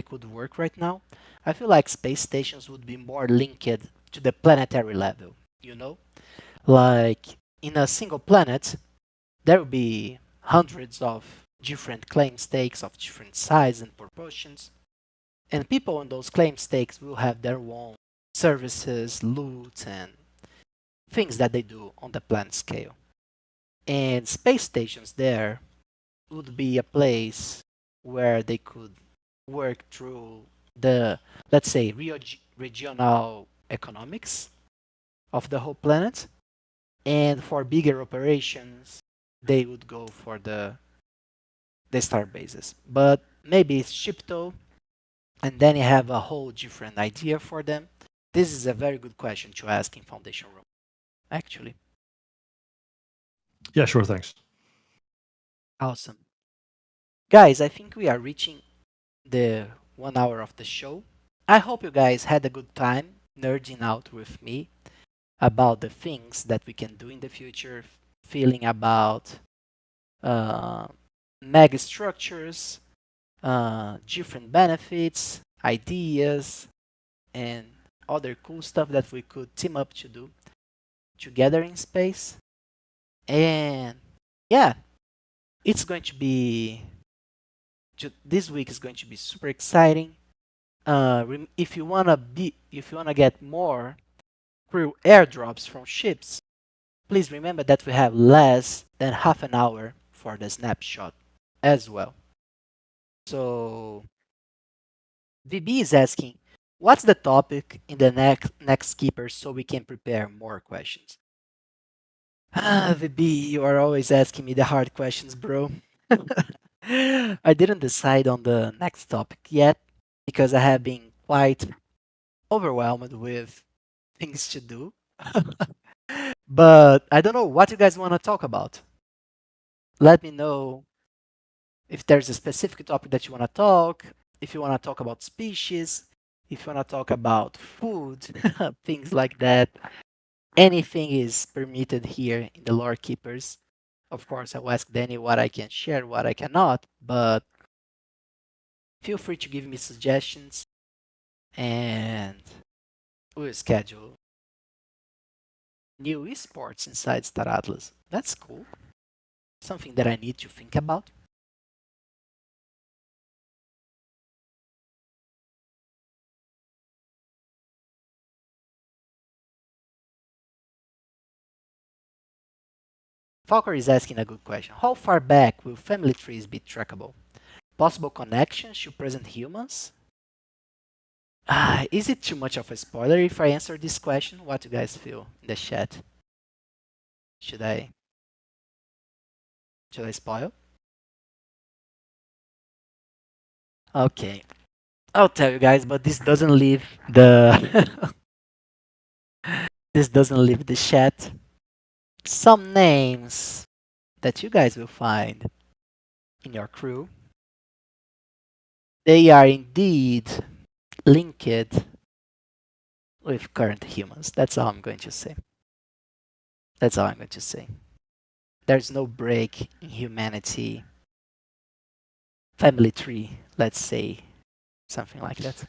could work right now. I feel like space stations would be more linked to the planetary level, you know? Like in a single planet, there will be hundreds of different claim stakes of different size and proportions, and people on those claim stakes will have their own services, loot, and things that they do on the planet scale. And space stations there would be a place where they could work through the, let's say, regional economics of the whole planet. And for bigger operations, they would go for the star bases. But maybe it's Shipto, and then you have a whole different idea for them. This is a very good question to ask in Foundation Room, actually. Yeah, sure, thanks. Awesome. Guys, I think we are reaching the 1 hour of the show. I hope you guys had a good time nerding out with me about the things that we can do in the future, feeling about uh, mega structures, different benefits, ideas, and other cool stuff that we could team up to do together in space. And yeah, it's going to be this week is going to be super exciting. If you wanna get more crew airdrops from ships, please remember that we have less than half an hour for the snapshot as well. So VB is asking, what's the topic in the next keeper so we can prepare more questions? Ah, VB, you are always asking me the hard questions, bro. I didn't decide on the next topic yet because I have been quite overwhelmed with things to do. But I don't know what you guys want to talk about. Let me know if there's a specific topic that you want to talk, if you want to talk about species, if you want to talk about food, things like that. Anything is permitted here in the lore keepers. Of course, I'll ask Danny what I can share, what I cannot, but feel free to give me suggestions and we'll schedule new esports inside Star Atlas. That's cool. Something that I need to think about. Falker is asking a good question. How far back will family trees be trackable? Possible connections to present humans? Is it too much of a spoiler if I answer this question? What do you guys feel in the chat? Should I spoil? Okay. I'll tell you guys, but this doesn't leave the this doesn't leave the chat. Some names that you guys will find in your crew, they are indeed linked with current humans. That's all I'm going to say. That's all I'm going to say. There's no break in humanity family tree, let's say, something like that.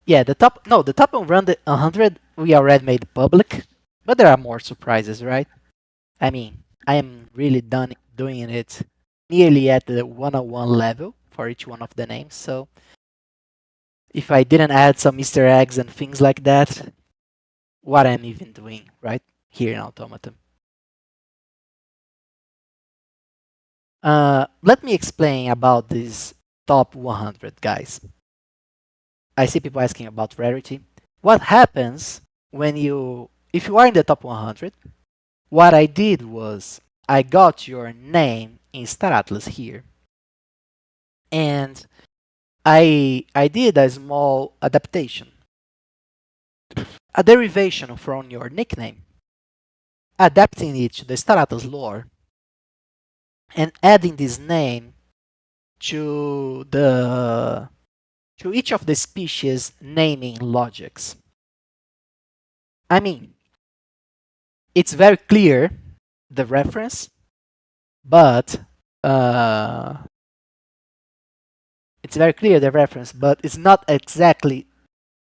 Yeah, the top 100 we already made public, but there are more surprises, right? I mean, I am really done doing it nearly at the 101 level for each one of the names, so if I didn't add some Easter eggs and things like that, what I'm even doing, right? Here in Automaton. Let me explain about this top 100, guys. I see people asking about rarity. What happens when if you are in the top 100, what I did was I got your name in Star Atlas here. And I did a small adaptation, a derivation from your nickname, adapting it to the Star Atlas lore, and adding this name to each of the species naming logics. I mean, it's very clear the reference, but it's not exactly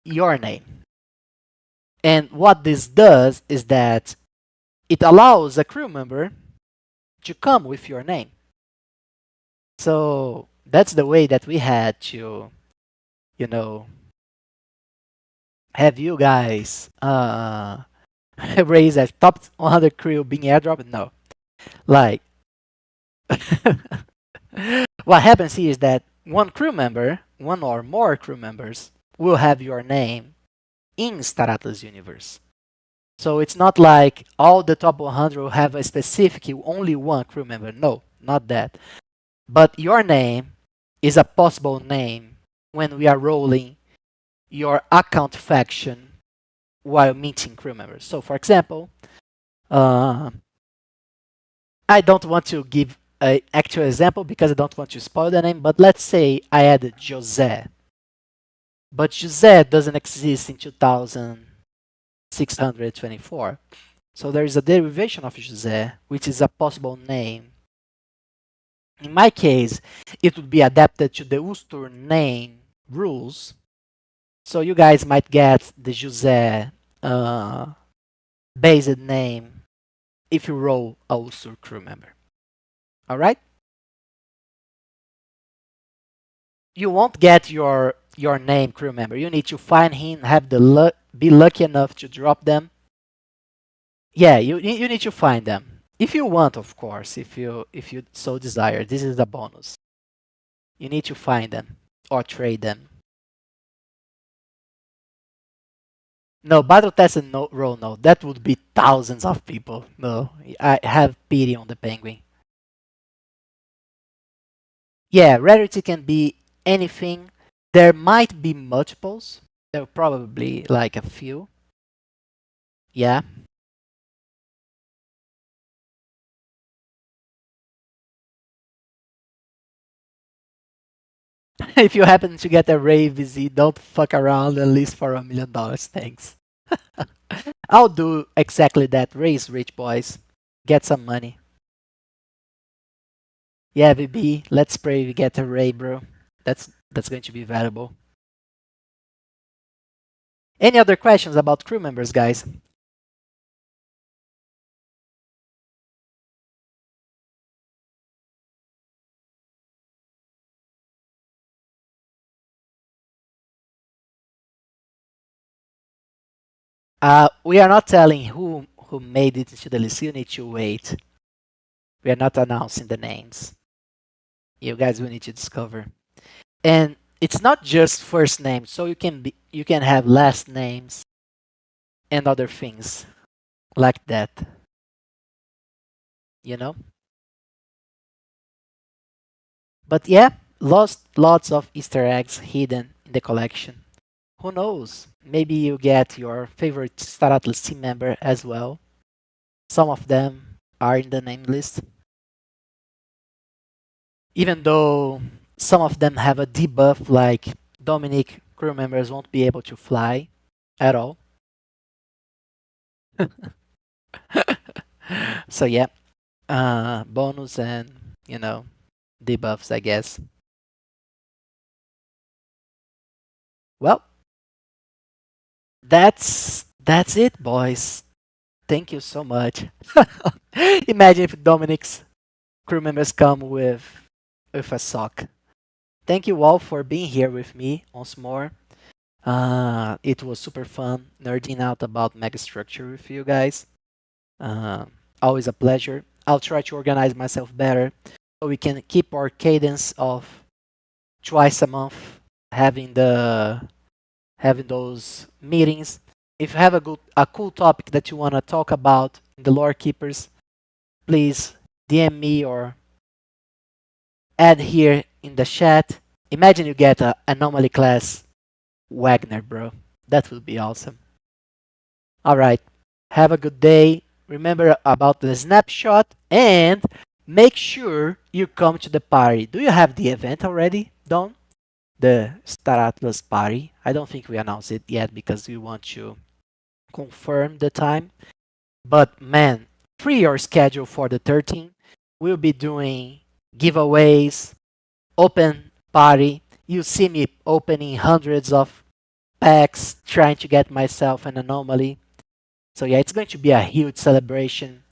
your name. And what this does is that it allows a crew member to come with your name. So that's the way that we had to, you know, have you guys raise a top 100 crew being airdropped. No, like what happens here is that one crew member, one or more crew members, will have your name in Star Atlas universe. So it's not like all the top 100 will have a specific only one crew member. No, not that. But your name is a possible name when we are rolling your account faction while meeting crew members. So for example, I don't want to give an actual example because I don't want to spoil the name, but let's say I added Jose. But Jose doesn't exist in 2624. So there is a derivation of Jose, which is a possible name. In my case, it would be adapted to the Ustur name rules. So you guys might get the Jose based name if you roll a Ustur crew member. All right? You won't get your name crew member. You need to find him, have the luck, be lucky enough to drop them. Yeah, you need to find them. If you want, of course, if you so desire. This is a bonus. You need to find them or trade them. No, battle test and no roll, no. That would be thousands of people. No, I have pity on the penguin. Yeah, rarity can be anything. There might be multiples. There are probably like a few. Yeah. If you happen to get a Ray VZ, don't fuck around and list for $1 million. Thanks. I'll do exactly that. Raise rich boys. Get some money. Yeah, VB. Let's pray we get a Ray, bro. That's going to be valuable. Any other questions about crew members, guys? We are not telling who made it into the list. You need to wait. We are not announcing the names. You guys will need to discover. And it's not just first names, so you can have last names and other things like that. You know? But yeah, lots of Easter eggs hidden in the collection. Who knows? Maybe you get your favorite Star Atlas team member as well. Some of them are in the name list. Even though some of them have a debuff, like Dominic, crew members won't be able to fly at all. So yeah, bonus and debuffs, I guess. Well, that's it, boys. Thank you so much. Imagine if Dominic's crew members come with a sock. Thank you all for being here with me once more. It was super fun nerding out about megastructure with you guys. Uh, Always a pleasure. I'll try to organize myself better so we can keep our cadence of twice a month having those meetings. If you have a cool topic that you want to talk about in the lore keepers, please DM me or add here in the chat. Imagine you get a anomaly class Wagner, bro. That would be awesome. All right. Have a good day. Remember about the snapshot and make sure you come to the party. Do you have the event already, Don? The Star Atlas party. I don't think we announced it yet because we want to confirm the time. But man, free your schedule for the 13th. We'll be doing giveaways, open party. You see me opening hundreds of packs, trying to get myself an anomaly. So yeah, it's going to be a huge celebration.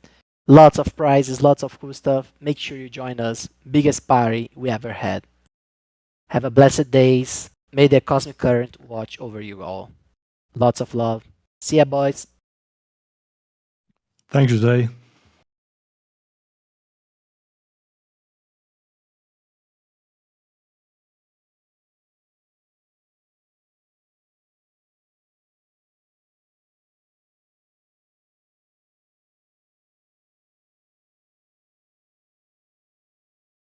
Lots of prizes, lots of cool stuff. Make sure you join us. Biggest party we ever had. Have a blessed days. May the cosmic current watch over you all. Lots of love. See ya, boys. Thanks, Jose.